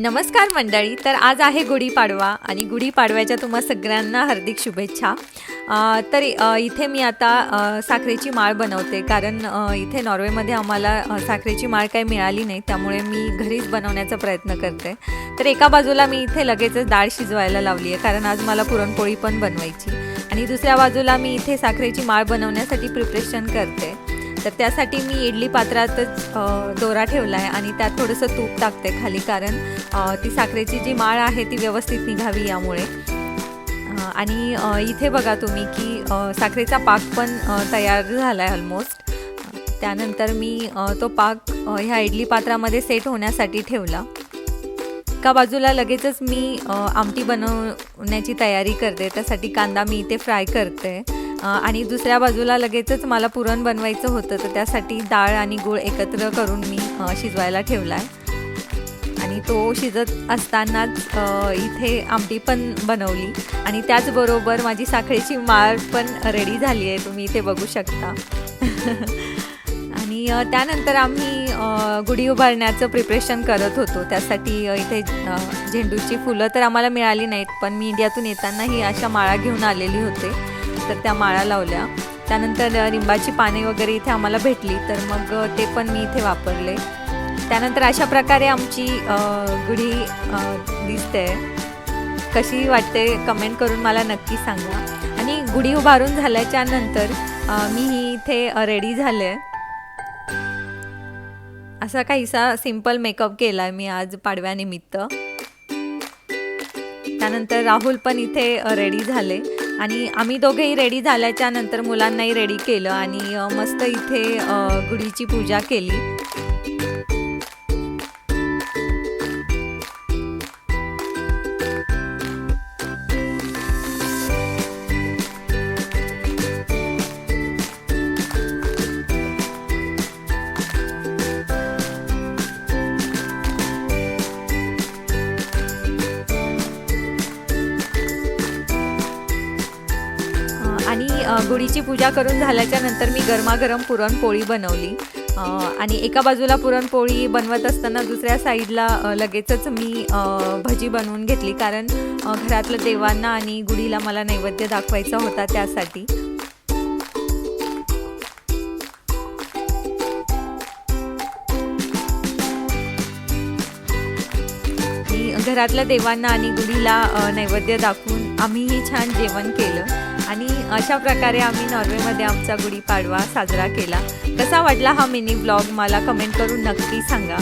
नमस्कार मंडळी. तर आज आहे गुढीपाडवा आणि गुढीपाडव्याच्या तुम्हा सगळ्यांना हार्दिक शुभेच्छा. इथे मी आता साखरेची माळ बनवते, कारण इथे नॉर्वेमध्ये आम्हाला साखरेची माळ काही मिळाली नाही, त्यामुळे मी घरीच बनवण्याचा प्रयत्न करते. तर एका बाजूला मी इथे लगेचच डाळ शिजवायला लावली आहे, कारण आज मला पुरणपोळी पण बनवायची, आणि दुसऱ्या बाजूला मी इथे साखरेची माळ बनवण्यासाठी प्रिपरेशन करते. तर त्यासाठी मी इडली पात्रातच दोरा ठेवला आहे आणि त्यात थोडंसं तूप टाकते खाली, कारण ती साखरेची जी माळ आहे ती व्यवस्थित निघावी यामुळे. आणि इथे बघा तुम्ही की साखरेचा पाक पण तयार झाला आहे ऑलमोस्ट. त्यानंतर मी तो पाक ह्या इडली पात्रामध्ये सेट होण्यासाठी ठेवला. एका बाजूला लगेचच मी आमटी बनवण्याची तयारी करते, त्यासाठी कांदा मी इथे फ्राय करते. आणि दुसऱ्या बाजूला लगेचच मला पुरण बनवायचं होतं, तर त्यासाठी डाळ आणि गूळ एकत्र करून मी शिजवायला ठेवला आहे. आणि तो शिजत असतानाच इथे आमटी पण बनवली, आणि त्याचबरोबर माझी साखरेची माळ पण रेडी झाली आहे, तुम्ही इथे बघू शकता. आणि त्यानंतर आम्ही गुढी उभारण्याचं प्रिपरेशन करत होतो. त्यासाठी इथे झेंडूची फुलं तर आम्हाला मिळाली नाहीत, पण मी इंडियातून येताना ही अशा माळा घेऊन आलेली होते, तर त्या माळा लावल्या. त्यानंतर लिंबाची पाने वगैरे इथे आम्हाला भेटली, तर मग ते पण मी इथे वापरले. त्यानंतर अशा प्रकारे आमची गुढी दिसते. कशी वाटते कमेंट करून मला नक्की सांगा. आणि गुढी उभारून झाल्याच्या नंतर मी ही इथे रेडी झाले. असा काहीसा सिंपल मेकअप केला आहे मी आज पाडव्यानिमित्त. त्यानंतर राहुल पण इथे रेडी झाले, आणि आम्ही दोघेही रेडी झाल्याच्या नंतर मुलांनाही रेडी केलं, आणि मस्त इथे गुढीची पूजा केली. आणि गुढीची पूजा करून झाल्याच्या नंतर मी गरमागरम पुरणपोळी बनवली. आणि एका बाजूला पुरणपोळी बनवत असताना दुसऱ्या साईडला लगेचच मी भजी बनवून घेतली, कारण घरातल्या देवांना आणि गुढीला मला नैवेद्य दाखवायचा होता त्यासाठी. घरातल्या देवांना आणि गुढीला नैवेद्य दाखवून आम्हीही छान जेवण केलं, आणि अशा प्रकारे आम्ही नॉर्वेमध्ये आमचा गुढीपाडवा साजरा केला. कसा वाटला हा मिनी ब्लॉग मला कमेंट करून नक्की सांगा.